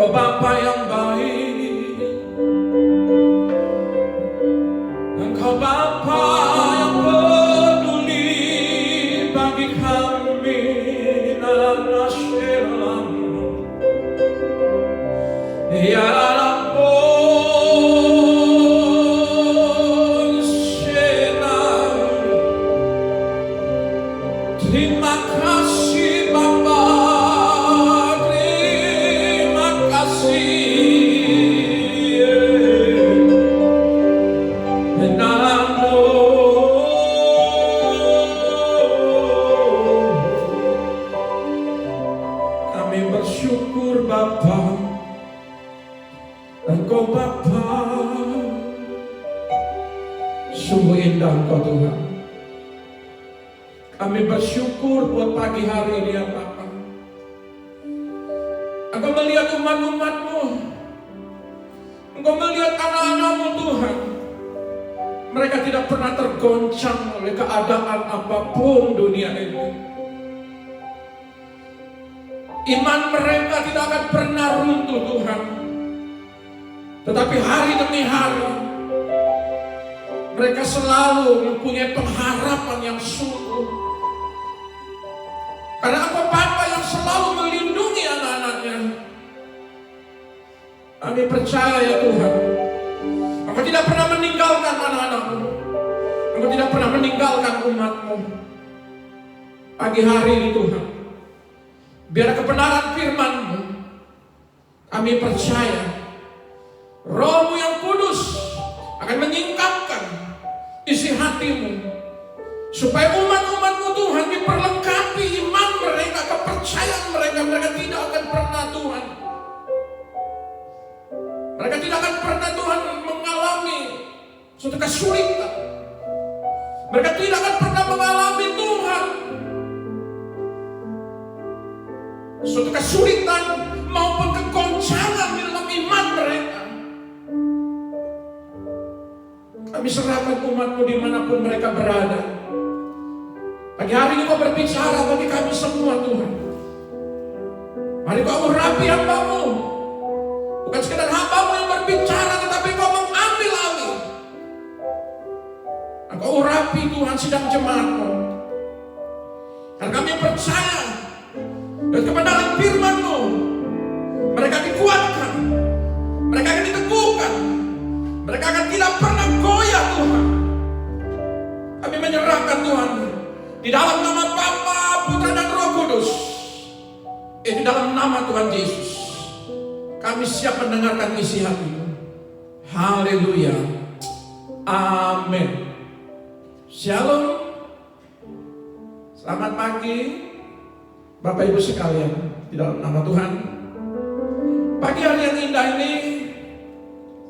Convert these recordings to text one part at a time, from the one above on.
Engkau Bapa yang baik, Engkau Bapa yang peduli bagi kami, anak Selamu. Ya ampun Selamu. Terima kasih Bapa, terima kasih. Kami bersyukur Bapa, Engkau Bapa, sungguh indah Engkau Tuhan. Kami bersyukur buat pagi hari ini ya Bapa. Engkau melihat umat-umat-Mu, Engkau melihat anak-anak-Mu Tuhan. Mereka tidak pernah tergoncang oleh keadaan apapun dunia ini. Iman mereka tidak akan pernah runtuh Tuhan. Tetapi hari demi hari mereka selalu mempunyai pengharapan yang sungguh. Karena Engkau Bapa yang selalu melindungi anak-anaknya. Kami percaya ya Tuhan, Engkau tidak pernah meninggalkan anak-anak-Mu. Engkau tidak pernah meninggalkan umat-Mu. Pagi hari ini Tuhan, biar kebenaran firman-Mu, kami percaya Roh-Mu yang kudus akan menyingkapkan isi hati-Mu, supaya umat-umat-Mu Tuhan diperlengkapi iman mereka, kepercayaan mereka. Mereka tidak akan pernah Tuhan, mereka tidak akan pernah Tuhan mengalami suatu kesulitan. Mereka tidak akan pernah mengalami Tuhan suatu kesulitan maupun kegoncangan di dalam iman mereka. Kami serahkan umat-Mu dimanapun mereka berada. Pagi hari ini Kau berbicara bagi kami semua Tuhan. Mari Kau urapi hamba-Mu. Bukan sekedar hamba-Mu yang berbicara, tetapi Kau mengambil alih. Kau urapi Tuhan sidang jemaat-Mu. Dan kami percaya dan kebenaran firman-Mu, mereka dikuatkan, mereka akan diteguhkan, mereka akan tidak pernah goyah Tuhan. Kami menyerahkan Tuhan di dalam nama Bapa, Putra dan Roh Kudus. Di dalam nama Tuhan Yesus, kami siap mendengarkan isi hati-Mu. Haleluya. Amin. Shalom. Selamat pagi Bapak Ibu sekalian di dalam nama Tuhan. Pagi hari yang indah ini,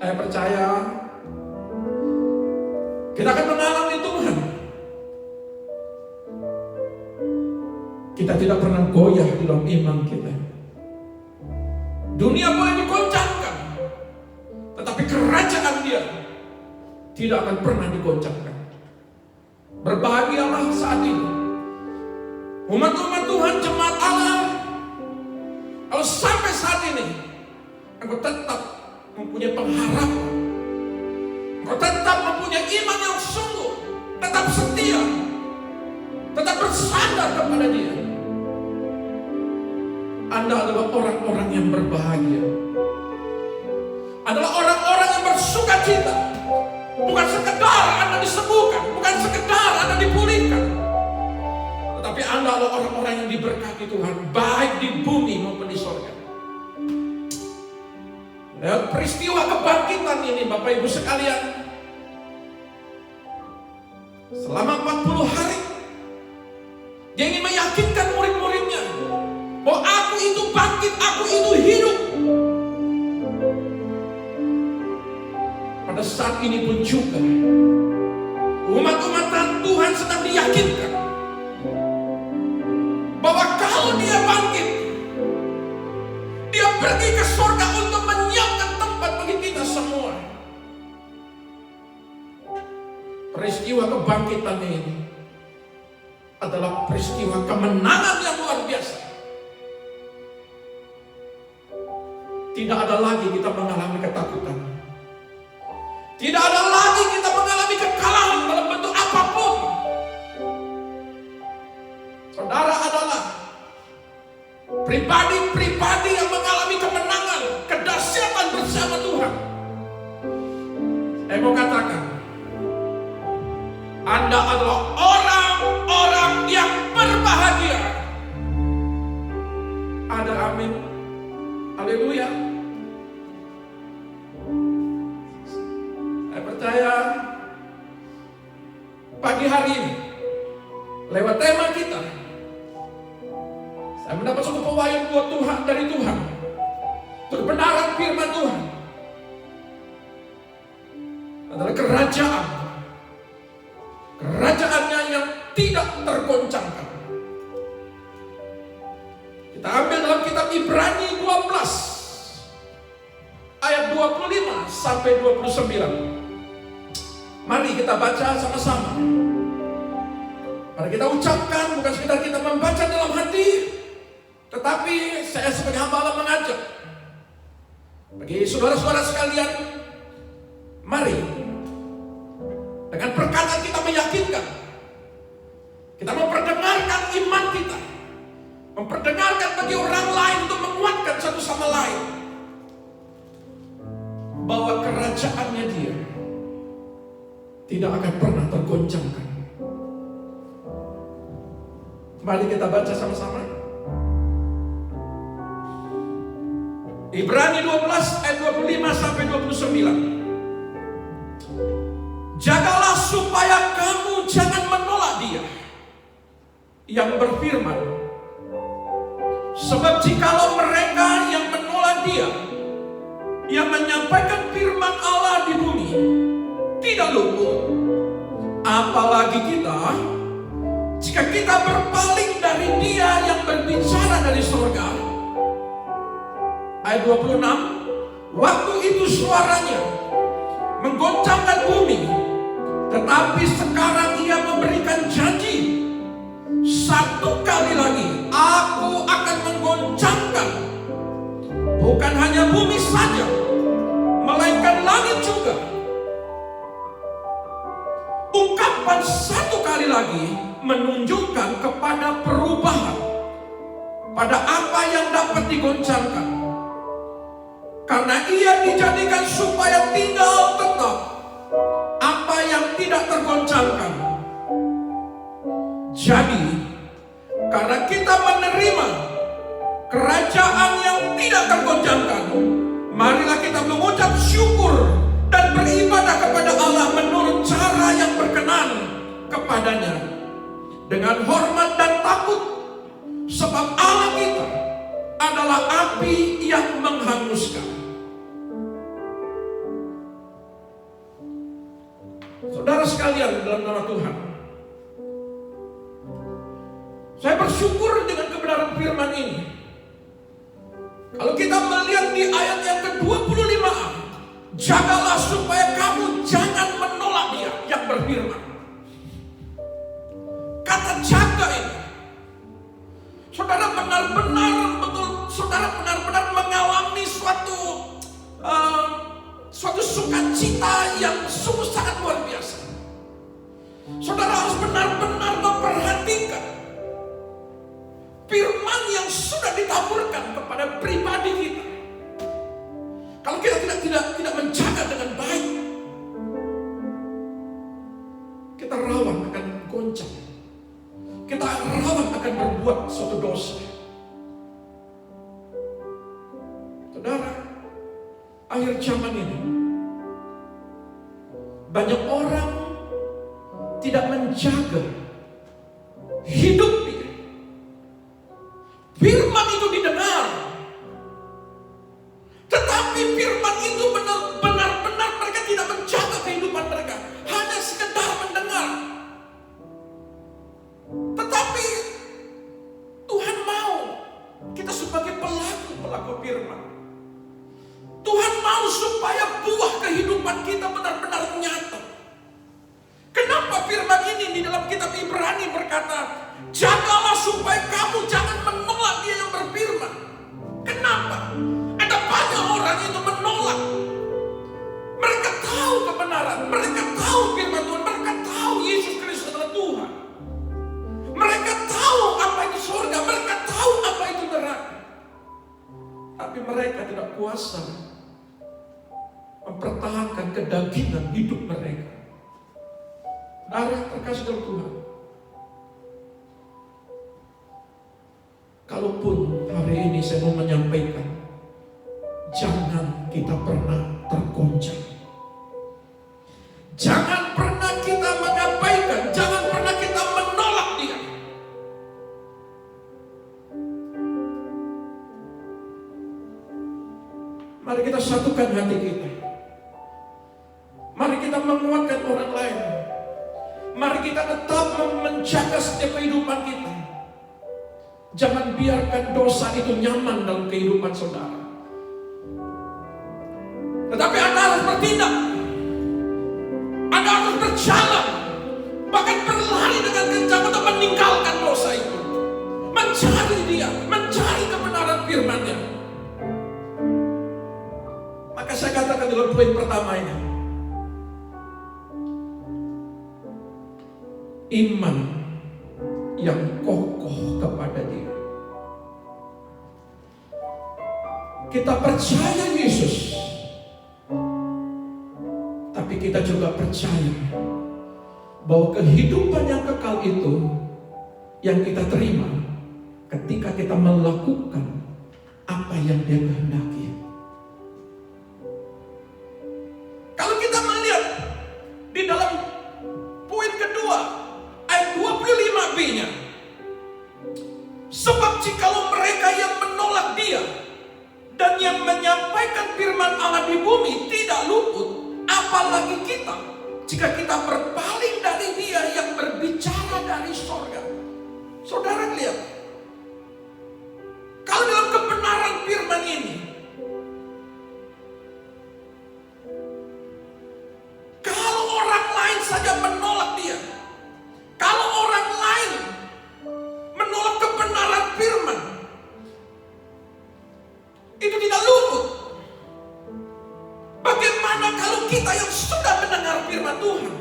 saya percaya kita akan mengalami Tuhan. Kita tidak pernah goyah di dalam iman kita. Dunia boleh digoncangkan, tetapi kerajaan Dia tidak akan pernah digoncangkan. Berbahagialah saat ini umat-umat Tuhan, jemaat Allah, kalau sampai saat ini engkau tetap mempunyai pengharapan, engkau tetap mempunyai iman yang sungguh, tetap setia, tetap bersandar kepada Dia. Anda adalah orang-orang yang berbahagia, adalah orang-orang yang bersuka cita. Bukan sekedar Anda disembuhkan, bukan sekedar Anda dipulihkan, tetapi Anda adalah orang-orang yang diberkati Tuhan, baik di bumi maupun di surga. Dan peristiwa kebangkitan ini Bapak Ibu sekalian, selama 40 hari Dia ingin meyakinkan murid-muridnya bahwa aku itu bangkit, aku itu hidup. Pada saat ini pun juga umat-umat Tuhan sedang diyakinkan bahwa kalau Dia bangkit, Dia pergi ke surga untuk menyiapkan tempat bagi kita semua. Peristiwa kebangkitan ini adalah peristiwa kemenangan yang luar biasa. tidak ada lagi kita mengalami ketakutan. Tidak ada lagi kita mengalami kekalahan dalam bentuk apapun. Saudara adalah pribadi-pribadi yang mengalami kemenangan, kedahsyatan bersama Tuhan. Saya mau katakan, Anda adalah orang-orang yang berbahagia. Ada amin. Haleluya. Saya percaya pagi hari ini lewat tema kita, saya mendapat suatu pewahyuan buat Tuhan dari Tuhan. Kebenaran firman Tuhan adalah kerajaannya yang tidak tergoncangkan. Kita ambil dalam kitab Ibrani 12 ayat 25 sampai 29. Mari kita baca sama-sama. Mari kita ucapkan, bukan sekedar kita membaca dalam hati, tetapi saya sebagai hamba Allah mengajak bagi saudara-saudara sekalian, mari dengan perkataan kita meyakinkan, kita memperdengarkan iman kita, memperdengarkan bagi orang lain untuk menguatkan satu sama lain bahwa kerajaannya Dia tidak akan pernah tergoncangkan. Mari kita baca sama-sama. Ibrani 12 ayat 25 sampai 29. Jagalah supaya kamu jangan menolak Dia yang berfirman, sebab jikalau mereka yang menolak Dia yang menyampaikan firman Allah di bumi tidak lumpuh, apalagi kita, jika kita berpaling dari Dia yang berbicara dari surga. Ayat 26, waktu itu suaranya menggoncangkan bumi, tetapi sekarang Ia memberikan janji, satu kali lagi Aku akan menggoncangkan bukan hanya bumi saja, melainkan langit juga. Ungkapan satu kali lagi menunjukkan kepada perubahan pada apa yang dapat digoncangkan, karena Ia dijadikan supaya tinggal tetap apa yang tidak tergoncangkan. Jadi, karena kita menerima kerajaan yang tidak tergoncangkan, marilah kita mengucap syukur dan beribadah kepada Allah menurut cara yang berkenan kepadanya, dengan hormat dan takut, sebab Allah kita adalah api yang menghanguskan. Saudara sekalian dalam nama Tuhan, saya bersyukur dengan kebenaran firman ini. Kalau kita melihat di ayat yang ke-25, jagalah supaya kamu jangan menolak Dia yang berfirman. Kata jaga ini, saudara benar-benar mengalami suatu sukacita yang sungguh sangat luar biasa. Saudara harus benar-benar memperhatikan firman yang sudah ditaburkan kepada pribadi kita. Kalau kita tidak menjaga dengan baik, kita rawan akan goncang. Kita rawan akan berbuat suatu dosa. Saudara, akhir zaman ini banyak orang tidak menjaga hidup dia. Firman itu didengar, tetapi firman itu benar-benar mereka tidak menjaga kehidupan mereka, hanya sekedar mendengar. Tetapi Tuhan mau kita sebagai pelaku firman. Tuhan mau supaya buah kehidupan kita benar-benar nyata. Kenapa firman ini di dalam kitab Ibrani berkata, jagalah supaya kamu jangan menolak Dia yang berfirman. Kenapa? Ada banyak Tapi mereka tidak kuasa mempertahankan kedagingan hidup mereka. Saudara yang terkasih dalam Tuhan, kalaupun hari ini saya mau menyampaikan, jangan kita pernah tergoncang. Jangan pernah kita mengabaikan, jangan pernah kita menolak Dia. Mari kita satukan hati kita. Mari kita menguatkan orang lain. Mari kita tetap menjaga setiap kehidupan kita. Jangan biarkan dosa itu nyaman dalam kehidupan saudara. Tetapi Anda harus bertindak. Anda harus berjalan, bahkan berlari dengan kencang untuk meninggalkan dosa itu. Mencari Dia, mencari kebenaran firman-Nya. Maka saya katakan dalam poin pertama ini, iman yang kokoh kepada Dia. Kita percaya Yesus, tapi kita juga percaya bahwa kehidupan yang kekal itu yang kita terima ketika kita melakukan apa yang Dia kehendaki. Kalau kita melihat di dalam poin kedua ayat 25b-nya, sebab jikalau mereka yang menolak Dia dan yang menyampaikan firman Allah di bumi tidak luput, apalagi kita, jika kita berpaling dari Dia yang berbicara dari sorga. Saudara lihat, kalau dalam kebenaran firman ini, kalau orang lain saja menolak Dia, kalau orang lain menolak kebenaran firman, itu tidak luput. Bagaimana kalau kita yang sudah mendengar firman Tuhan?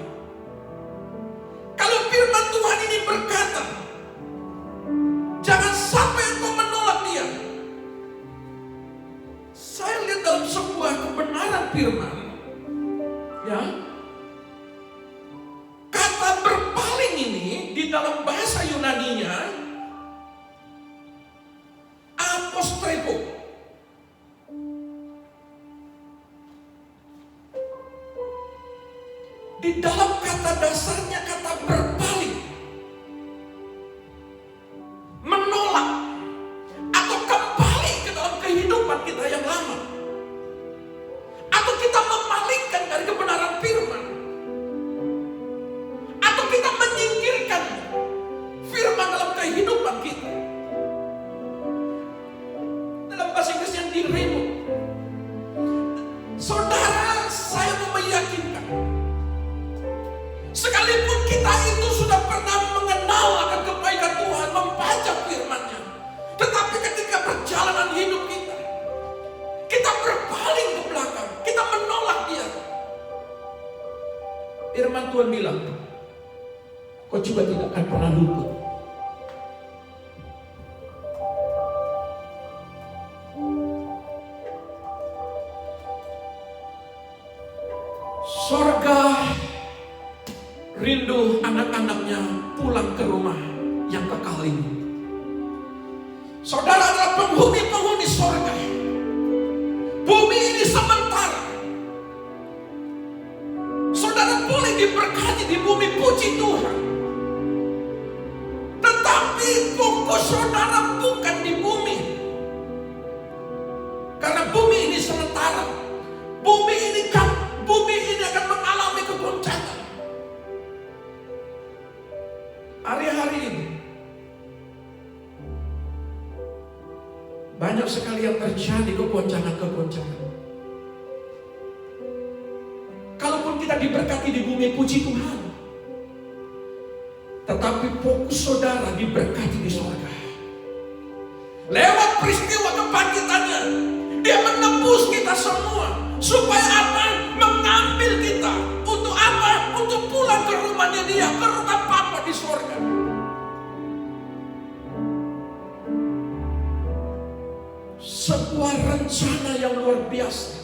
Kalau firman Tuhan ini berkata, jangan sampai engkau menolak Dia. Saya lihat dalam sebuah kebenaran firman, ya, kata berpaling ini di dalam bahasa Yunaninya apostrebo. Di dalam kata dasarnya kata berpaling, menolak, atau kembali ke dalam kehidupan kita yang lama, atau kita memalingkan dari kebenaran firman, atau kita menyingkirkan firman dalam kehidupan kita. Dalam bahasa Inggris yang di-remove. Saudara, saya mau meyakinkan, sekalipun kita itu sudah pernah mengenal akan kebaikan Tuhan, membaca firman-Nya, tetapi ketika perjalanan hidup kita berpaling ke belakang, kita menolak Dia. Firman Tuhan bilang, kau juga tidak akan pernah luput. Sorga rindu anak-anaknya pulang ke rumah yang kekal ini. Saudara adalah penghuni-penghuni sorga. Bumi ini sementara. Saudara boleh diberkati di bumi, puji Tuhan. Tetapi fokus saudara bukan di bumi. Karena bumi ini sementara. Bumi ini akan mengalami kegoncangan. Hari-hari ini banyak sekali yang terjadi kegoncangan-kegoncangan. Kalaupun kita diberkati di bumi, puji Tuhan. Tetapi fokus saudara diberkati di surga. Lewat peristiwa kebangkitannya, Dia menebus kita semua. Supaya apa? Mengambil kita. Untuk apa? Untuk pulang ke rumahnya Dia, ke rumah Bapa di surga. sebuah rencana yang luar biasa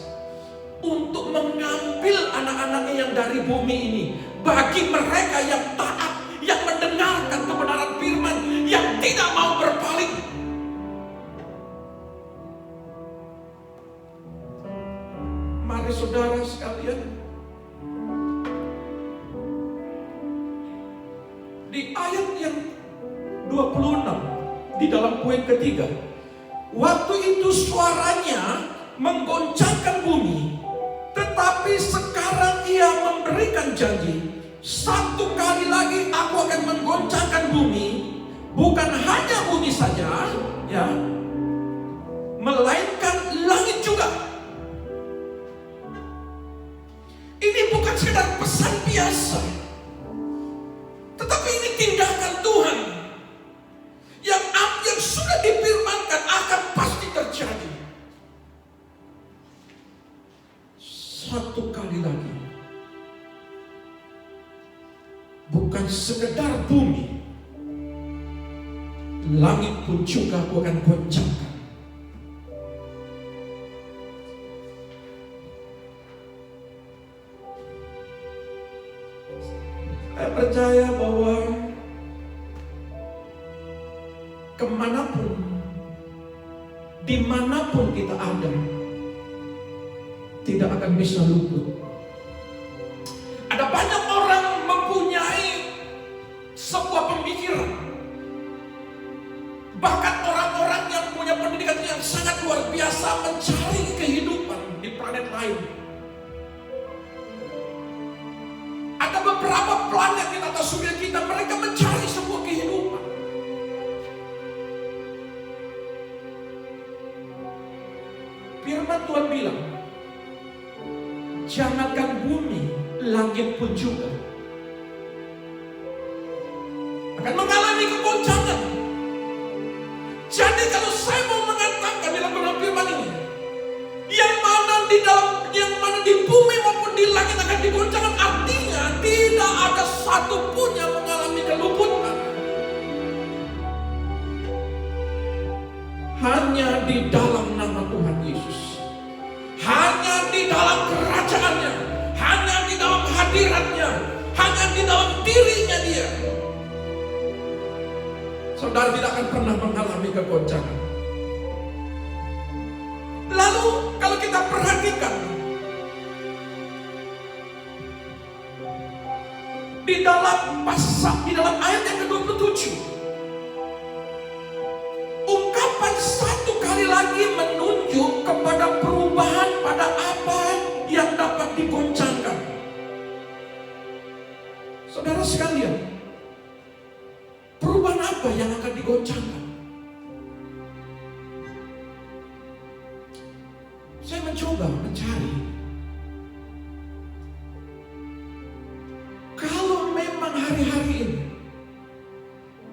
untuk mengambil anak-anaknya yang dari bumi ini. Bagi mereka yang taat, yang mendengarkan kebenaran firman, yang tidak mau berpaling. Mari saudara sekalian, di ayat yang 26 di dalam poin ketiga, waktu itu suaranya menggoncangkan bumi, tetapi sekarang ia memberikan janji, satu kali lagi aku akan menggoncangkan bumi, bukan hanya bumi saja, ya, melainkan langit juga. Ini bukan sekedar pesan biasa, tetapi ini tindakan Tuhan yang sudah difirmankan akan pasti terjadi. Satu kali lagi, bukan sekedar bumi, langit pun juga aku akan goncangkan. Saya percaya bahwa kemanapun, dimanapun kita ada, tidak akan bisa luput. Ada banyak orang mempunyai sebuah pemikiran, bahkan orang-orang yang punya pendidikan yang sangat luar biasa mencari kehidupan di planet lain. Ada beberapa planet di atas surya kita, mereka mencari sebuah kehidupan. Firman Tuhan bilang, jangankan bumi, langit pun juga akan mengalami kegoncangan. Jadi kalau saya mau mengatakan dalam firman ini, yang mana di bumi maupun di langit akan digoncangkan, artinya tidak ada satupun yang mengalami keluputan. Hanya di dalam nama Tuhan Yesus, hanya di dalam kerajaannya, hanya di dalam hadiratnya, hanya di dalam dirinya Dia, saudara tidak akan pernah mengalami kegoncangan. Lalu kalau kita perhatikan di dalam ayat yang ke-27, ungkapan satu kali lagi menunjuk kepada perubahan pada apa yang dapat digoncangkan. Saudara sekalian, perubahan apa yang akan digoncangkan? Saya mencoba mencari. Kalau memang hari-hari ini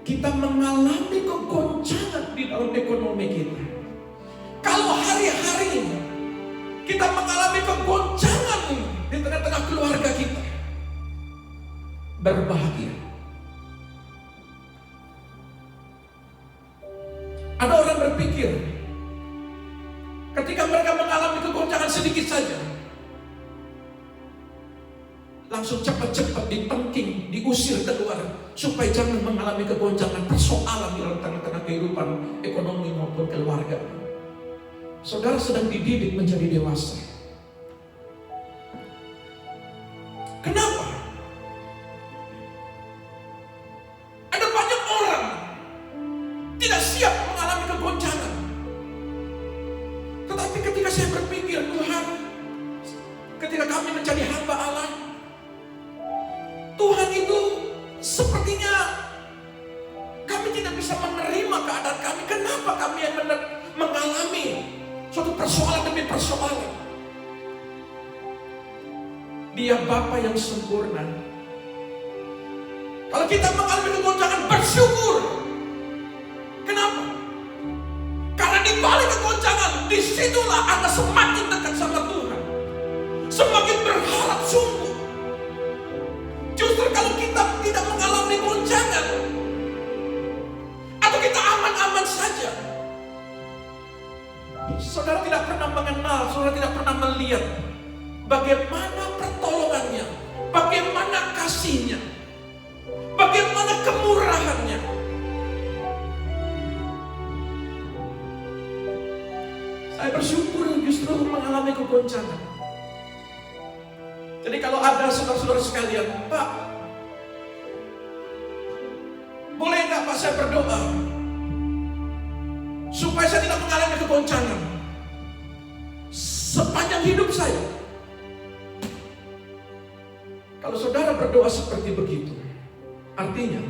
kita mengalami kegoncangan di dalam ekonomi kita, kalau hari-hari ini kita mengalami kegoncangan di tengah-tengah keluarga kita, berbahagia. Ada orang berpikir, ketika mereka mengalami kegoncangan sedikit saja, langsung cepat-cepat ditengking, diusir keluar, supaya jangan mengalami kegoncangan, persoalan di dalam tengah-tengah kehidupan ekonomi maupun keluarga. Saudara sedang dididik menjadi dewasa. Kenapa? Ada banyak orang tidak siap mengalami kegoncangan. Tetapi ketika saya berpikir, Tuhan, ketika kami menjadi hamba Allah, Tuhan itu sepertinya kami tidak bisa menerima keadaan kami. Kenapa kami yang mengalami suatu persoalan demi persoalan? Dia Bapa yang sempurna. Kalau kita mengalami kegoncangan, bersyukur. Kenapa? Karena di balik kegoncangan, disitulah Anda semakin dekat sama Tuhan, semakin berharap sungguh. Justru kalau kita tidak mengalami goncangan, atau kita aman-aman saja, Saudara tidak pernah mengenal, saudara tidak pernah melihat bagaimana pertolongannya, bagaimana kasihnya, bagaimana kemurahannya. Saya bersyukur justru mengalami kegoncangan. Jadi kalau ada saudara-saudara sekalian, Pak, boleh nggak Pak saya berdoa supaya saya tidak mengalami kegoncangan sepanjang hidup saya? Kalau saudara berdoa seperti begitu, artinya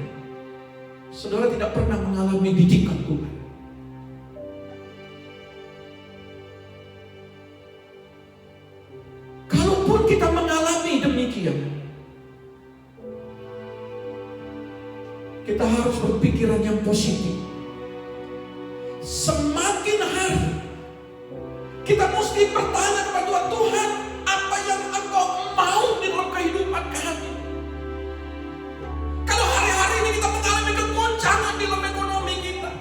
saudara tidak pernah mengalami didikan Tuhan. Kalaupun kita mengalami demikian, kita harus berpikiran yang positif. Semakin hari kita mesti bertanya kepada Tuhan, Tuhan, apa yang Engkau mau di dalam kehidupan kami? Kalau hari-hari ini kita mengalami kegoncangan di dalam ekonomi kita,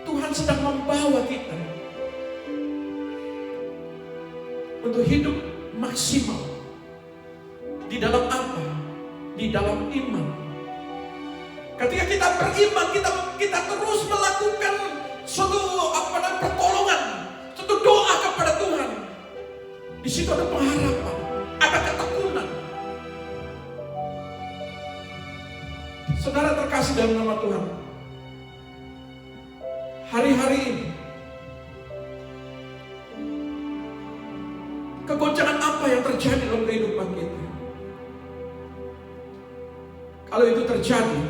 Tuhan sedang membawa kita untuk hidup maksimal. Di dalam apa? Di dalam iman. Ketika kita beriman, kita terus melakukan suatu pertolongan, suatu doa kepada Tuhan. Di situ ada pengharapan, ada ketekunan. Saudara terkasih dalam nama Tuhan, hari-hari ini kegoncangan apa yang terjadi dalam kehidupan kita? Kalau itu terjadi,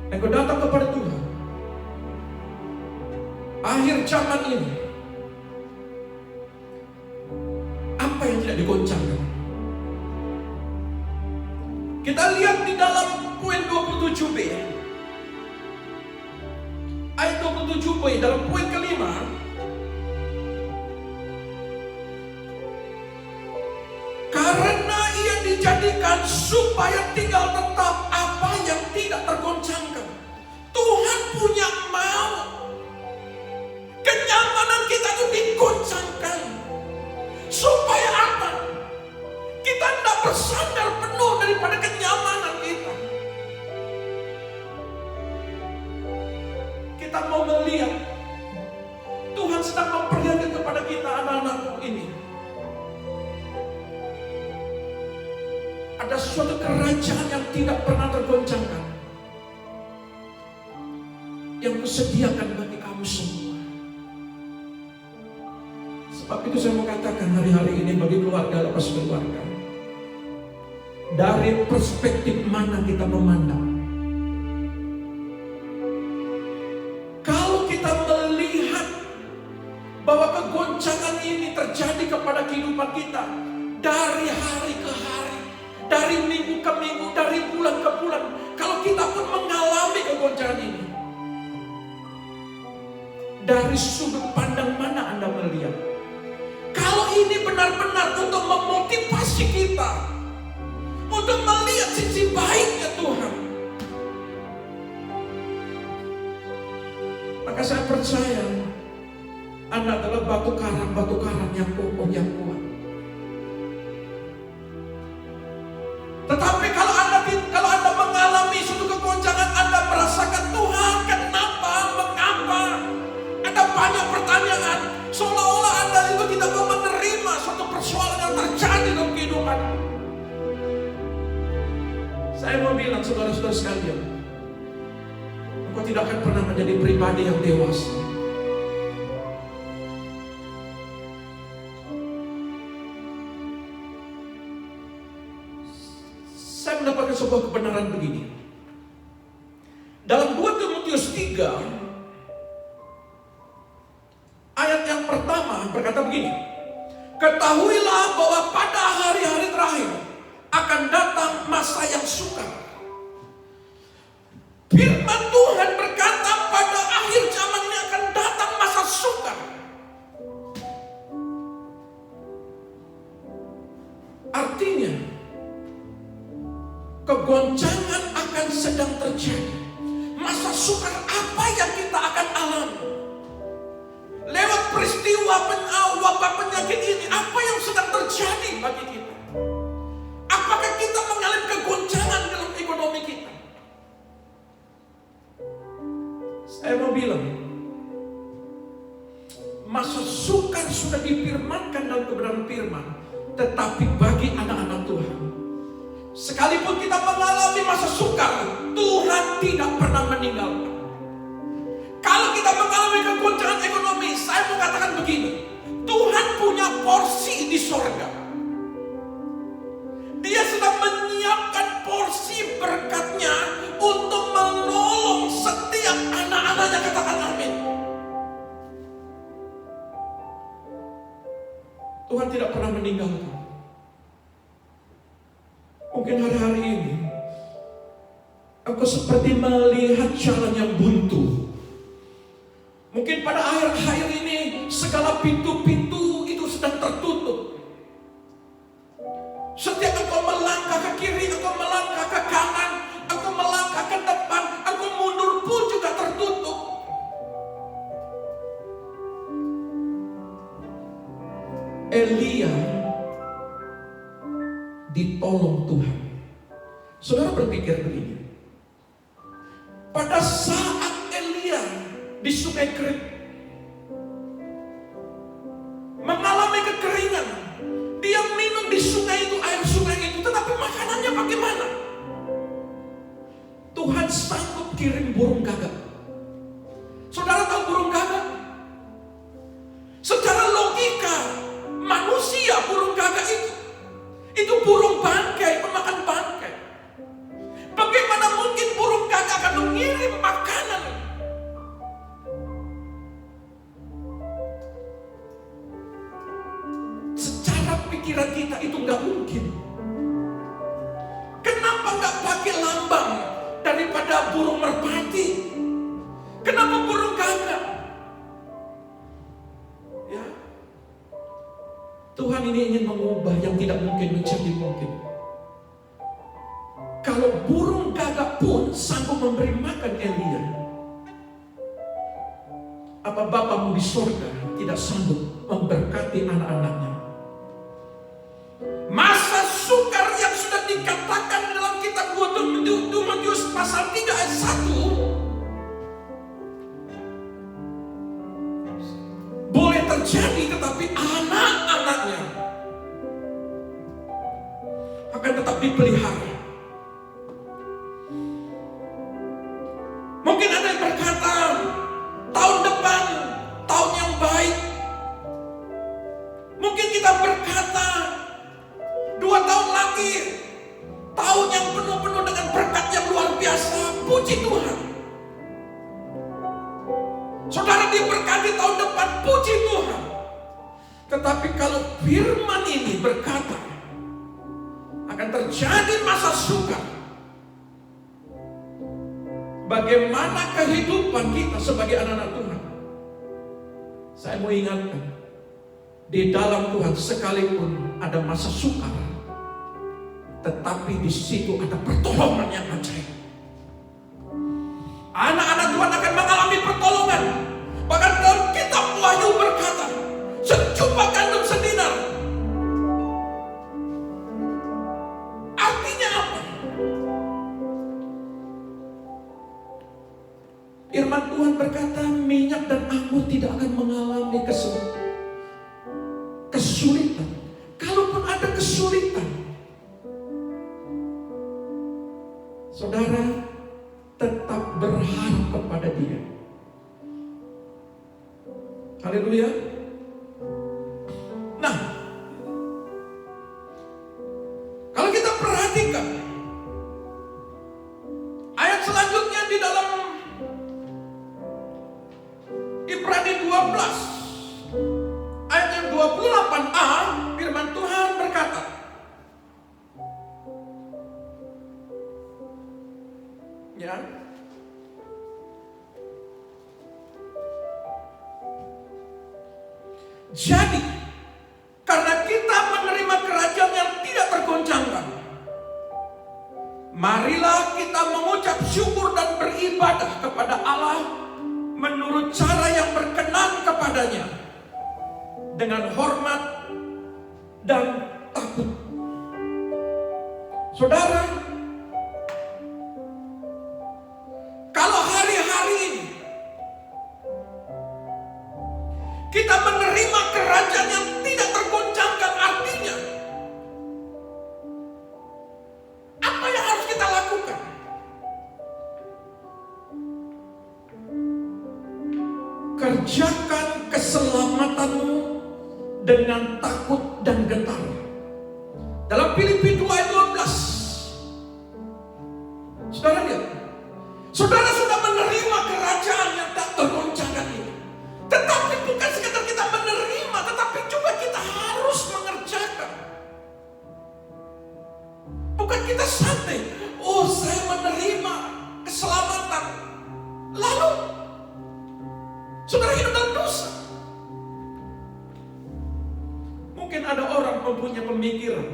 engkau datang kepada Tuhan. Akhir zaman ini, apa yang tidak digoncangkan? Kita lihat di dalam poin 27b, ayat 27b dalam poin kelima. Karena ia dijadikan supaya tinggal tetap apa yang tidak tergoncangkan. Tuhan punya mau kenyamanan kita itu digoncangkan. Supaya apa? Kita tidak bersandar penuh daripada kenyamanan kita. Kita mau melihat Tuhan sedang memperlihatkan kepada kita, anak-anakku ini, ada suatu kerajaan yang tidak pernah tergoncangkan, yang kusediakan bagi kamu semua. Sebab itu saya mau katakan hari-hari ini bagi keluarga lepas keluarga, dari perspektif mana kita memandang. Kalau kita melihat bahwa kegoncangan ini terjadi kepada kehidupan kita dari hari ke hari, dari minggu ke minggu, dari bulan ke bulan. Kalau kita pun mengalami kegoncangan ini, dari sudut pandang mana Anda melihat? Kalau ini benar-benar untuk memotivasi kita, untuk melihat sisi baiknya Tuhan, maka saya percaya Anda adalah batu karang yang kokoh, yang kuat. Tetapi kalau Anda mengalami suatu kegoncangan, Anda merasakan, Tuhan, kenapa, mengapa? Ada banyak pertanyaan, seolah-olah Anda itu tidak mau menerima suatu persoalan yang terjadi dalam kehidupan. Saya mau bilang, saudara-saudara sekalian, engkau tidak akan pernah menjadi pribadi yang dewasa Saya mendapatkan sebuah kebenaran begini. Dalam 2 Timotius 3 ayat yang pertama berkata begini, ketahuilah bahwa pada hari-hari terakhir akan datang masa yang sukar. Firman Tuhan berkata pada akhir zaman ini akan datang masa sukar. Artinya kegoncangan akan sedang terjadi. Masa sukar apa yang wabah penyakit ini, apa yang sedang terjadi bagi kita? Apakah kita mengalami kegoncangan dalam ekonomi kita? Saya mau bilang, masa sukar sudah difirmankan dalam kebenaran firman. Tetapi bagi anak-anak Tuhan, sekalipun kita mengalami masa sukar, Tuhan tidak pernah meninggalkan. Kalau kita mengalami kegoncangan ekonomi, saya mau katakan begini, Tuhan punya porsi di sorga. Dia sedang menyiapkan porsi berkatnya untuk menolong setiap anak-anaknya. Katakan amin. Tuhan tidak pernah meninggalkan. Mungkin hari-hari ini aku seperti melihat jalan yang buntu. Mungkin pada akhir-akhir ini segala pintu-pintu itu sedang tertutup. Setiap engkau melangkah ke kiri, engkau melangkah ke kanan, engkau melangkah ke depan, engkau mundur pun juga tertutup. Elia ditolong Tuhan. Saudara berpikir begini, pada saat Elia di sungai Kerit mengalami kekeringan, dia minum di sungai itu, air sungai itu, tetapi makanannya bagaimana? Tuhan sanggup kirim burung gagak. Saudara tahu burung gagak? Secara logika manusia, burung gagak itu burung bangkai, pemakan bangkai. Bagaimana mungkin burung gagak akan mengirim makanan? Secara pikiran kita itu nggak mungkin. Kenapa nggak pakai lambang daripada burung merpati? Kenapa burung gagak? Ya, Tuhan ini ingin mengubah yang tidak mungkin menjadi mungkin. Kalau burung gagak pun sanggup memberi makan Elia, apa Bapamu di sorga tidak sanggup memberkati anak-anaknya? Masa sukar yang sudah dikatakan dalam kitab 2 Timotius pasal 3 ayat 1 boleh terjadi, tetapi anak-anaknya akan tetap dipelihara. Mungkin ada yang berkata, tahun depan tahun yang baik. Mungkin kita berkata, 2 tahun lagi tahun yang penuh-penuh dengan berkat yang luar biasa. Puji Tuhan. Saudara diberkati tahun depan, puji Tuhan. Tetapi kalau firman ini berkata akan terjadi masa sukar, bagaimana kehidupan kita sebagai anak-anak Tuhan? Saya mau ingatkan, di dalam Tuhan sekalipun ada masa sukar, tetapi di situ ada pertolongan yang ajaib. Anak-anak Tuhan akan mengalami pertolongan. Bahkan dalam kitab Wahyu berkata, secupak gandum sedinar. Artinya apa? Firman Tuhan berkata, minyak dan anggur tidak akan mengalami kesulitan. Kalaupun ada kesulitan, saudara tetap berharap kepada Dia. Haleluya. Nah, kalau kita perhatikan ayat selanjutnya di dalam Ibrani 12 ayat yang 28a, firman Tuhan berkata, ya, jadi karena kita menerima kerajaan yang tidak tergoncangkan, marilah kita mengucap syukur dan beribadah kepada Allah menurut cara yang berkenan kepadanya. dengan hormat dan takut. Saudara, kalau hari-hari ini kita menerima kerajaan yang tidak tergoncangkan, artinya apa yang harus kita lakukan? Kerjakan keselamatanmu dengan takut dan gentar. Dalam Filipi 2 ayat 12, saudara lihat, saudara sudah menerima kerajaan yang tak tergoncangkan ini. Tetapi bukan sekedar kita menerima, tetapi juga kita harus mengerjakan. Bukan kita santai, oh saya menerima keselamatan, lalu saudara hidup dalam dosa. Mungkin ada orang mempunyai pemikiran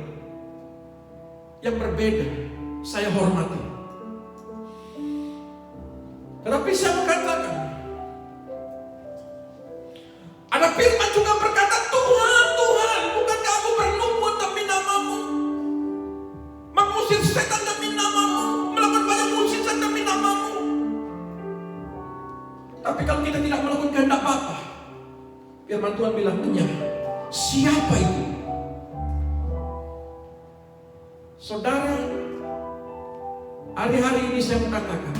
yang berbeda, saya hormati. Tetapi saya mengatakan, ada firman juga berkata, Tuhan, Tuhan, bukankah aku bernubuat demi namamu, mengusir setan demi namamu, melakukan banyak mukjizat demi namamu. Tapi kalau kita tidak melakukan kehendak Bapa, firman Tuhan bilang, siapa itu? Saudara, hari-hari ini saya mengatakan,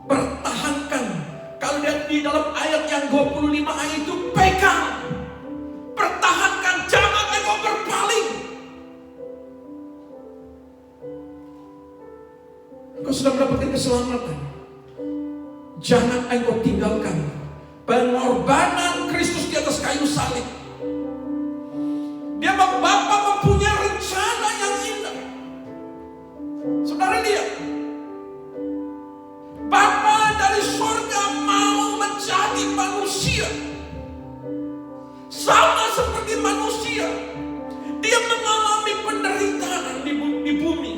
pertahankan. Kalau lihat di dalam ayat yang 25 ayat itu, pegang, pertahankan, jangan engkau berpaling. Engkau sudah mendapatkan keselamatan, jangan engkau tinggalkan pengorbanan Kristus di atas kayu salib. Dia Bapa mempunyai rencana yang indah. Saudara lihat, Bapa dari surga mau menjadi manusia, sama seperti manusia. Dia mengalami penderitaan di bumi,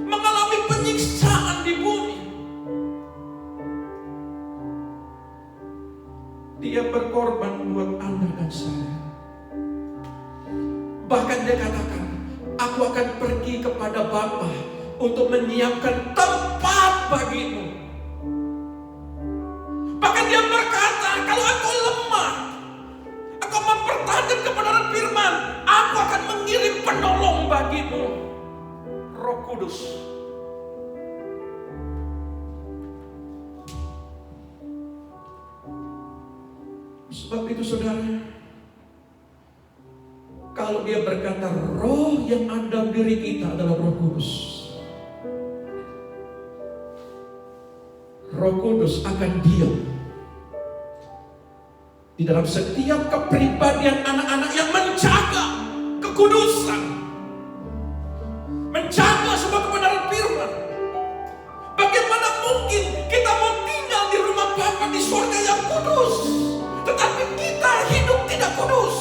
mengalami penyiksaan di bumi. Dia berkorban buat Anda dan saya. Bahkan dia katakan, aku akan pergi kepada Bapa untuk menyiapkan tempat bagimu. Bahkan dia berkata, kalau aku lemah, aku mempertahankan kebenaran firman, aku akan mengirim penolong bagimu, Roh Kudus. Sebab itu saudara, kalau dia berkata roh yang ada dalam diri kita adalah Roh Kudus, Roh Kudus akan diam di dalam setiap kepribadian anak-anak yang menjaga kekudusan, menjaga sebuah kebenaran firman. Bagaimana mungkin kita mau tinggal di rumah Bapa di surga yang kudus, tetapi kita hidup tidak kudus?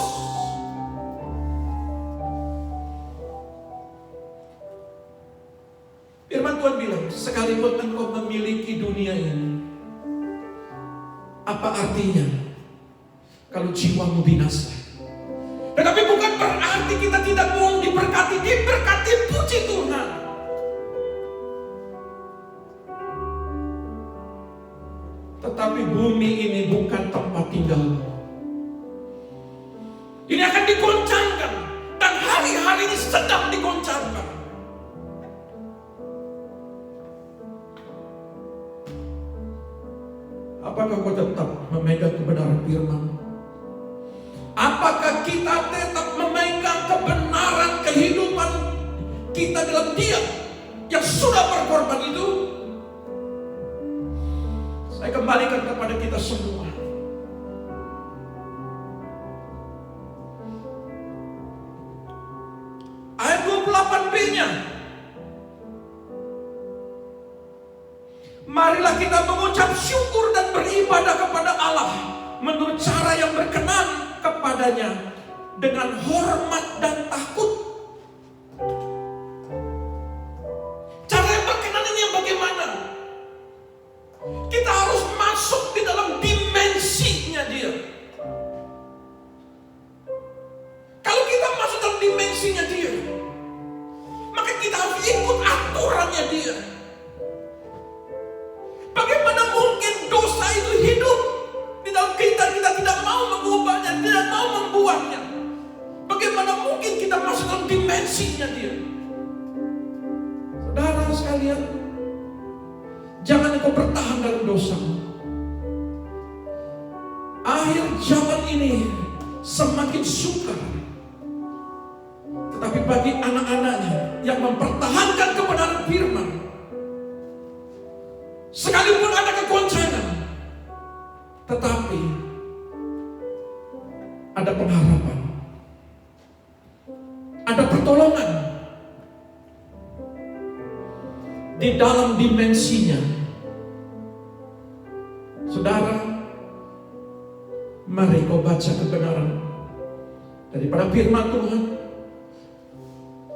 Firman Tuhan bilang, sekalipun engkau memiliki dunia ini, apa artinya kalau jiwamu binasa? Tetapi bukan berarti kita tidak mau diberkati. Diberkati, puji Tuhan. Tetapi bumi ini bukan tempat tinggalmu. Ini akan digoncangkan, dan hari-hari ini sedang digoncangkan. Apakah kau tetap memegang kebenaran firman? Apakah kita tetap memegang kebenaran kehidupan kita dalam Dia yang sudah berkorban itu? Saya kembalikan kepada kita semua. Ayat 28b-nya. Marilah kita mengucap syukur dan beribadah kepada Allah menurut cara yang berkenan kepadanya dengan hormat dan takut. Cara yang berkenan ini yang bagaimana? Kita harus masuk di dalam dimensinya Dia. Kalau kita masuk dalam dimensinya dia, maka kita harus ikut aturannya dia. Bagaimana mungkin dosa itu hidup di dalam kita tidak mau mengubahnya, tidak mau membuangnya? Bagaimana mungkin kita masuk dalam dimensinya dia? Saudara sekalian, jangan engkau bertahan dalam dosa. Akhir zaman ini semakin sukar. Tetapi bagi anak-anaknya yang mempertahankan kebenaran firman, sekalipun ada kegoncangan, tetapi ada pengharapan, ada pertolongan di dalam dimensinya. Saudara, mari kau baca kebenaran daripada firman Tuhan.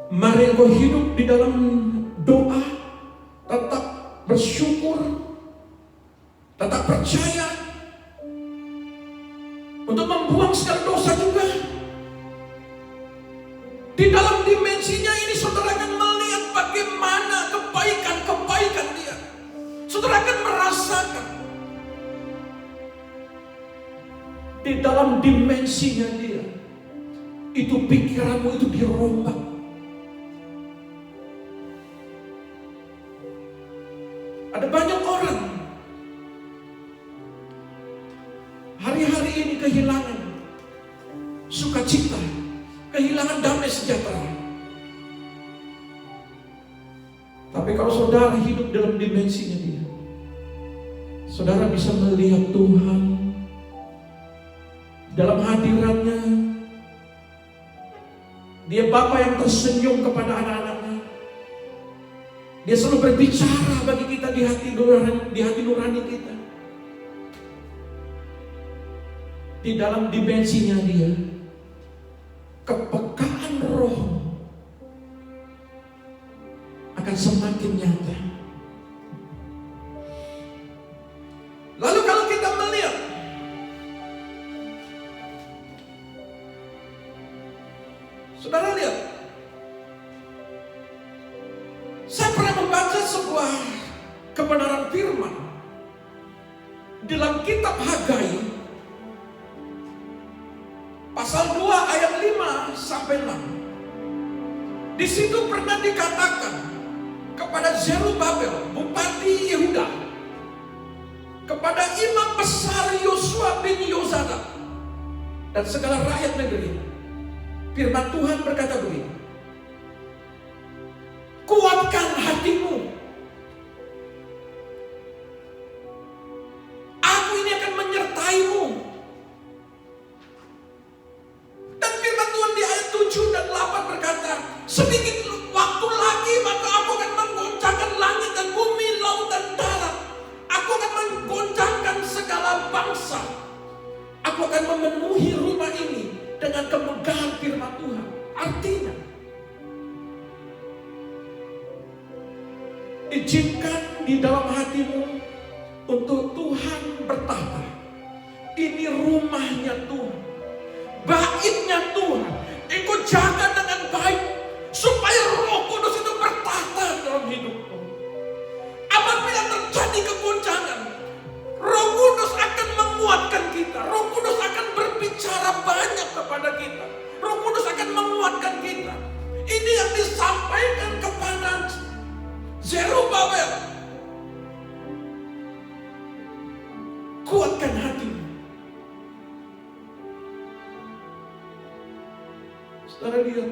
Mari kau hidup di dalam doa, tetap bersyukur, tetap percaya untuk membuang segala dosa juga. Di dalam dimensinya ini saudara akan melihat bagaimana kebaikan-kebaikan dia. Saudara akan merasakan di dalam dimensinya dia, itu pikiranmu itu dirombak. Ada banyak orang hari-hari ini kehilangan sukacita, kehilangan damai sejahtera. Tapi kalau saudara hidup dalam dimensinya dia, saudara bisa melihat Tuhan dalam hadiratnya. Dia Bapa yang tersenyum kepada anak-anaknya. Dia selalu berbicara bagi kita di hati nurani kita. Di dalam dimensinya dia, kepekaan roh akan semakin nyata. Lalu kalau kita melihat saudara lihat, saya pernah membaca sebuah kebenaran firman dalam kitab Hagai pasal 2 ayat 5 sampai 6. Di situ pernah dikatakan kepada Zerubabel, bupati Yehuda, kepada imam besar Yosua bin Yozadak, dan segala rakyat negeri, firman Tuhan berkata begini: kuatkan hatimu. Aku ini akan menyertaimu. Dan firman Tuhan di ayat 7 dan 8 berkata, sedikit waktu lagi maka aku akan menggoncangkan langit dan bumi, laut dan darat. Aku akan menggoncangkan segala bangsa. Aku akan memenuhi rumah ini dengan kemegahan firman Tuhan. Artinya, izinkan di dalam hatimu untuk Tuhan bertahta. Ini rumahnya Tuhan, baitnya Tuhan. Engkau jaga dengan baik supaya Roh Kudus itu bertahta dalam hidupmu. Apabila terjadi kegoncangan, Roh Kudus akan menguatkan kita. Roh Kudus akan berbicara banyak kepada kita. Roh Kudus akan menguatkan kita. Ini yang disampaikan kepada Zerubabel. Kuatkan hatimu. Saudara lihat,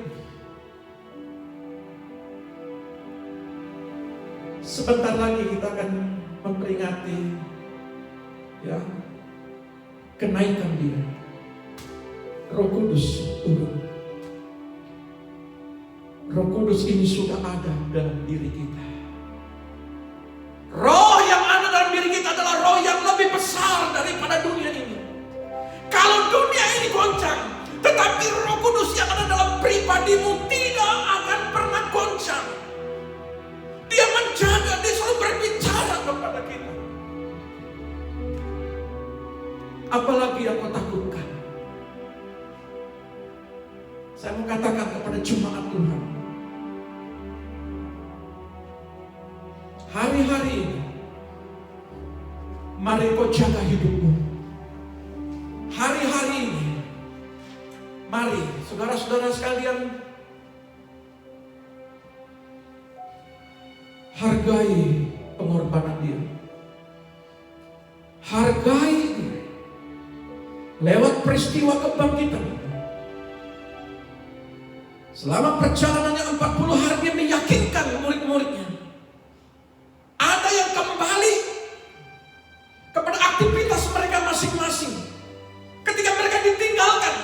sebentar lagi kita akan memperingati kenaikan dia. Roh Kudus turun. Roh Kudus ini sudah ada dalam diri kita. Roh yang ada dalam diri kita adalah roh yang lebih besar daripada dunia ini. Kalau dunia ini goncang, tetapi Roh Kudus yang ada dalam pribadimu tidak akan pernah goncang. Dia menjaga, dia selalu berbicara kepada kita. Apalagi yang kau takutkan? Saya mau katakan kepada jemaat Tuhan, hari-hari ini, mari kau jaga hidupmu. Hari-hari ini, mari saudara-saudara sekalian, hargai pengorbanan dia. Hargai dia. Lewat peristiwa kebangkitan. Selama perjalanannya 40 hari dia meyakinkan murid-muridnya. Ada yang kembali kepada aktivitas mereka masing-masing. Ketika mereka ditinggalkan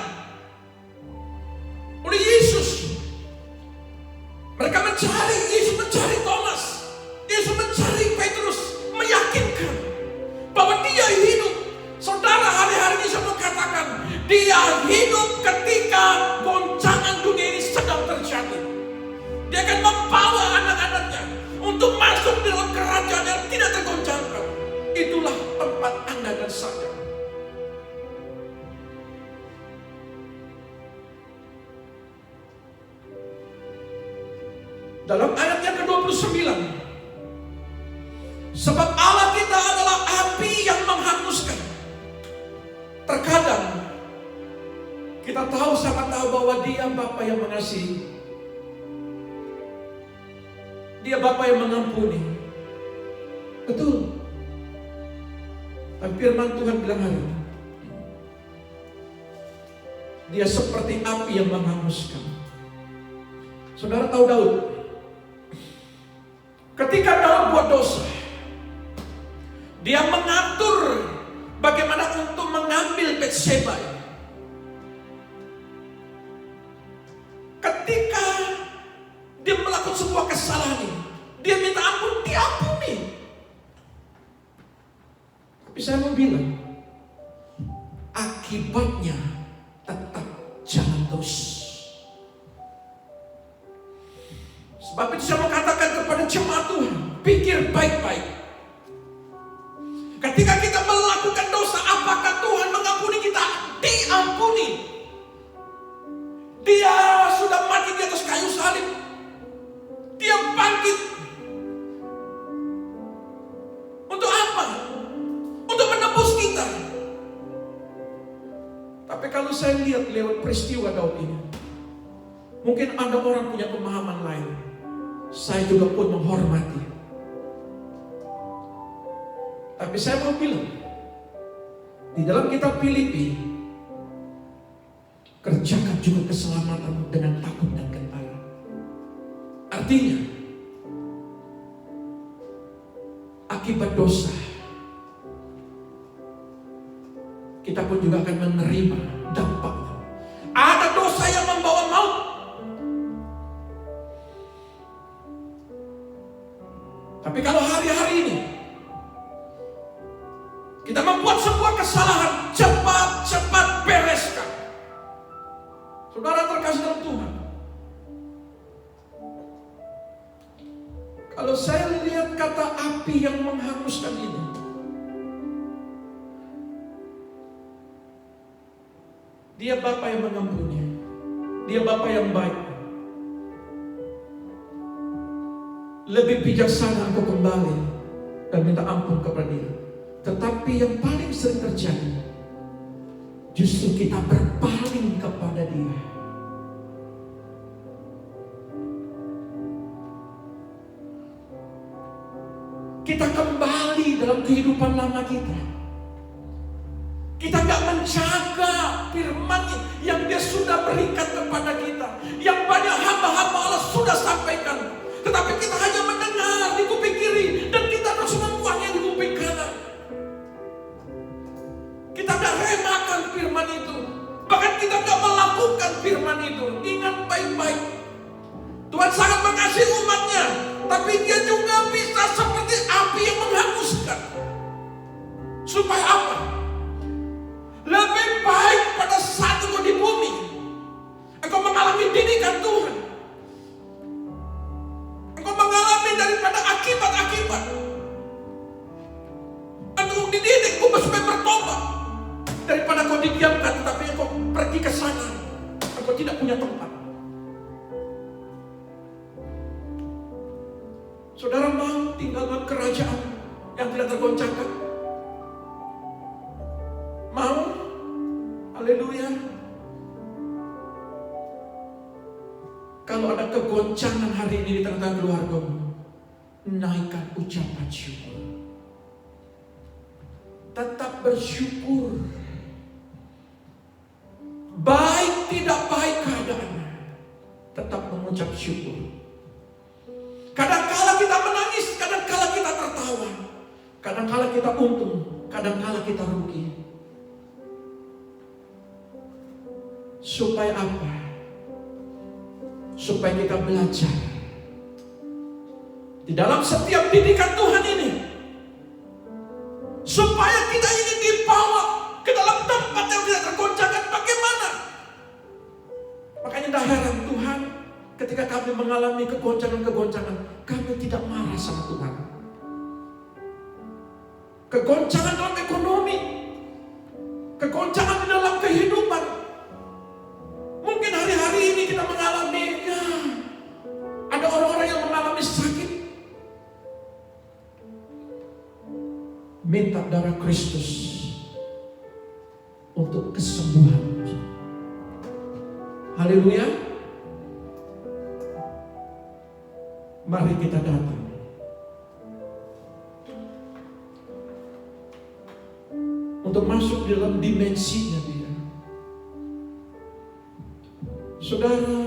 oleh Yesus, mereka mencari, Yesus mencari Thomas, Yesus mencari Petrus, meyakinkan bahwa dia hidup. Saudara, hari-hari ini saya mau katakan, dia hidup ketika goncangan dunia ini sedang terjadi. Dia akan membawa anak-anaknya untuk masuk dalam kerajaan yang tidak tergoncangkan. Itulah tempat Anda dan saya. Dalam ayat yang ke-29, sebab Allah kita adalah api yang menghanguskan. Terkadang kita tahu, sama tahu bahwa dia Bapa yang mengasihi, dia Bapa yang mengampuni. Betul. Tapi firman Tuhan bilang hari ini, dia seperti api yang menghanguskan. Saudara tahu Daud? Ketika Daud buat dosa, dia mengatur bagaimana untuk mengambil Batseba. Ketika dia melakukan sebuah kesalahan, dia minta ampun, diampuni. Tapi saya mau bilang, akibatnya tetap jalan terus. Sebab itu saya mau katakan kepada jemaat Tuhan, pikir baik-baik. Ketika kita melakukan dosa, apakah Tuhan mengampuni kita? Diampuni. Dia sudah mati di atas kayu salib. Dia bangkit. Untuk apa? Untuk menebus kita. Tapi kalau saya lihat lewat peristiwa Daud ini, mungkin ada orang punya pemahaman lain. Saya juga pun menghormati. Tapi saya mau bilang, di dalam kitab Filipi, kerjakan juga keselamatan dengan takut dan gentar. Artinya, akibat dosa, kita pun juga akan menerima dampaknya. Ada dosa yang membawa maut. Tapi kalau hari-hari ini kita membuat sebuah kesalahan, cepat-cepat bereskan. Saudara terkasih dalam Tuhan, kalau saya lihat kata api yang menghanguskan ini, dia Bapa yang mengampuni, dia Bapa yang baik. Lebih bijaksana aku kembali dan minta ampun kepada dia. Tetapi yang paling sering terjadi, justru kita berpaling kepada dia. Kita kembali dalam kehidupan lama kita. Kita gak menjaga firman yang dia sudah berikan kepada kita, yang banyak hamba-hamba Allah sudah sampaikan. Tetapi kita hanya mendengar di kuping kiri dan kita terus membuangnya di kuping kanan. Kita gak remakan firman itu. Bahkan kita gak melakukan firman itu. Ingat baik-baik, Tuhan sangat mengasihi umatnya, tapi dia juga bisa seperti api yang menghanguskan. Supaya apa? Lebih baik pada saat engkau di bumi, engkau mengalami didikan Tuhan, engkau mengalami daripada akibat-akibat, engkau dididik supaya bertobat, daripada kau didiamkan tetapi engkau pergi ke sana, engkau tidak punya tempat. Saudara mau tinggal dalam kerajaan yang tidak tergoncangkan? Mau? Haleluya. Kalau ada kegoncangan hari ini di tengah-tengah keluargamu, naikkan ucapan syukur. Tetap bersyukur. Baik tidak baik keadaannya, tetap mengucap syukur. Kadang-kala kita menangis, kadang-kala kita tertawa, kadang-kala kita untung, kadang-kala kita rugi. Supaya apa? Supaya kita belajar di dalam setiap didikan Tuhan ini, supaya kita ini dibawa ke dalam tempat yang tidak tergoncangkan. Bagaimana? Makanya tidak heran Tuhan ketika kami mengalami kegoncangan-kegoncangan, kami tidak marah sama Tuhan. Kegoncangan dalam ekonomi, kegoncangan di dalam kehidupan. Mungkin hari-hari ini kita mengalami, ada orang-orang yang mengalami sakit. Minta darah Kristus untuk kesembuhan. Haleluya. Mari kita datang untuk masuk di dalam dimensinya dia. Saudara,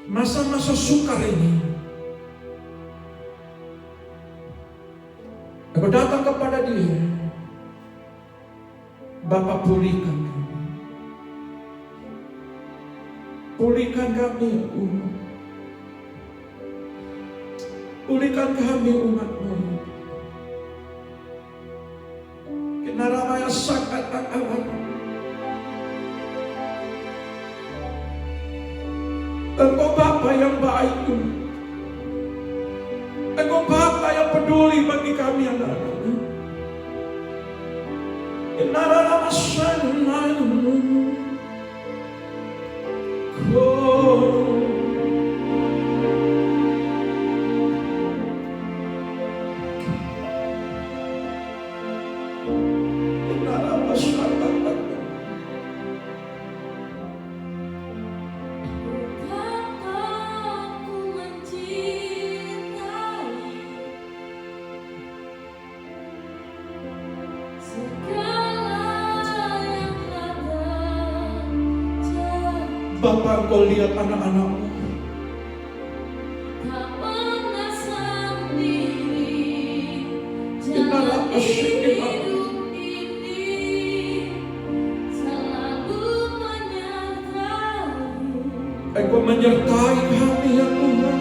masa-masa sukar ini, aku datang kepada dia. Bapa, pulihkan kami. Pulihkan kami, ya Allah. Pulihkan kami, umat-Mu. Kinaramaya sangat akan. Engkau Bapa yang baik, Engkau Bapa yang peduli bagi kami anak-anak. Bapak, Engkau lihat anak-anak-Mu. Tak pernah sendiri, jalan hidup ini selalu menyertai. Engkau menyertai kami, ya Tuhan.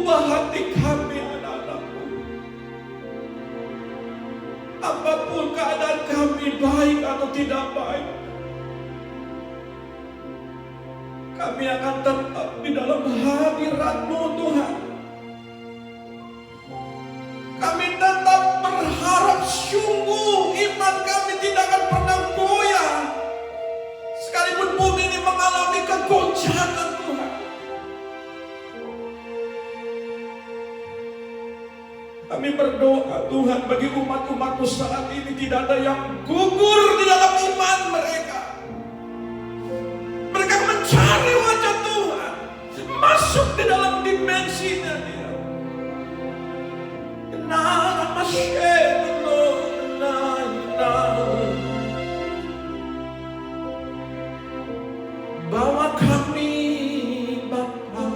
ubah hati kami anak-anakmu. Apapun keadaan kami, baik atau tidak baik, kami akan tetap di dalam hadirat-Mu Tuhan. Kami tetap berharap sungguh iman kami tidak akan pernah goyah. Sekalipun bumi ini mengalami kegoncangan Tuhan. Kami berdoa Tuhan bagi umat-umat-Mu saat ini tidak ada yang gugur di dalam iman mereka. Mereka mencari wajah Tuhan, masuk di dalam dimensinya Dia. Bawa kami Bapa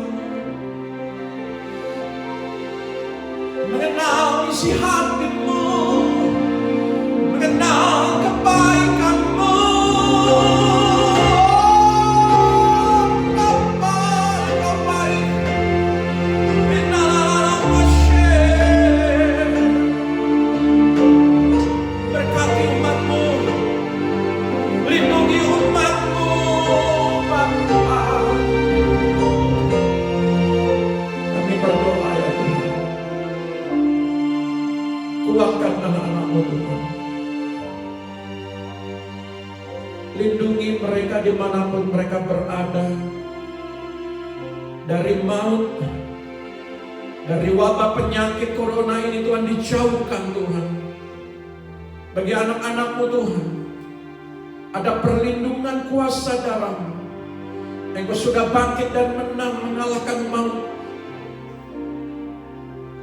mengenal isi hati-Mu, mengenal kebaikan-Mu. Bapa, Engkau baik. Berkati umat-Mu, lindungi umat-Mu Bapa. Kami berdoa ya Tuhan, kuatkan anak-anak-Mu Tuhan. Lindungi mereka dimanapun mereka berada, dari maut, dari wabah penyakit corona ini Tuhan, dijauhkan Tuhan. Bagi anak-anak-Mu Tuhan, ada perlindungan kuasa darah-Mu. Engkau sudah bangkit dan menang mengalahkan maut.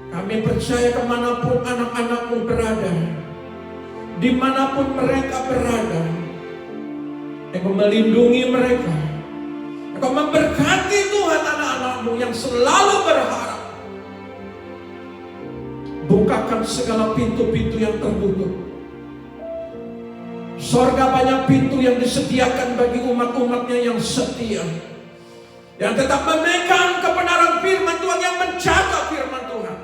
Kami percaya kemanapun anak-anak-Mu berada, dimanapun mereka berada, Engkau melindungi mereka. Engkau memberkati Tuhan anak-anak-Mu yang selalu berharap. Bukakan segala pintu-pintu yang tertutup. Sorga banyak pintu yang disediakan bagi umat-umatnya yang setia, yang tetap memegang kebenaran firman Tuhan, yang menjaga firman Tuhan.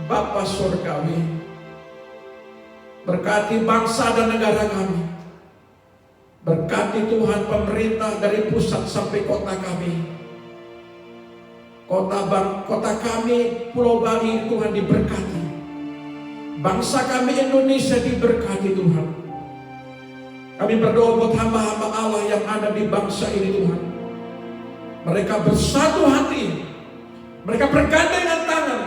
Bapa Sorgawi, berkati bangsa dan negara kami. Berkati Tuhan pemerintah dari pusat sampai kota kami. Kota kami, Pulau Bali Tuhan diberkati. Bangsa kami Indonesia diberkati Tuhan. Kami berdoa buat hamba-hamba Allah yang ada di bangsa ini Tuhan. Mereka bersatu hati, mereka bergandengan tangan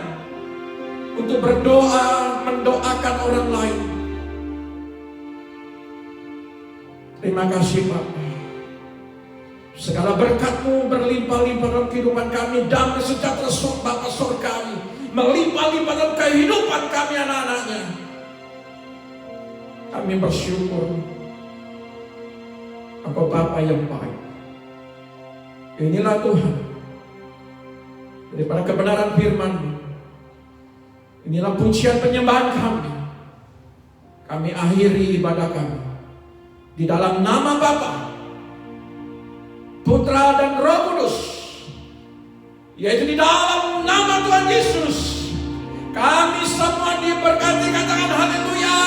untuk berdoa, mendoakan orang lain. Terima kasih Bapak. Segala berkat-Mu berlimpah-limpah dalam kehidupan kami, damai sejahtera Bapa Surgawi melimpah-limpah dalam kehidupan kami anak-anaknya. Kami bersyukur Engkau Bapa yang baik. Inilah Tuhan, daripada kebenaran firman-Mu, inilah pujian penyembahan kami. Kami akhiri ibadah kami di dalam nama Bapa, Putra dan Roh Kudus, yaitu di dalam nama Tuhan Yesus. Kami semua diberkati, katakan haleluya.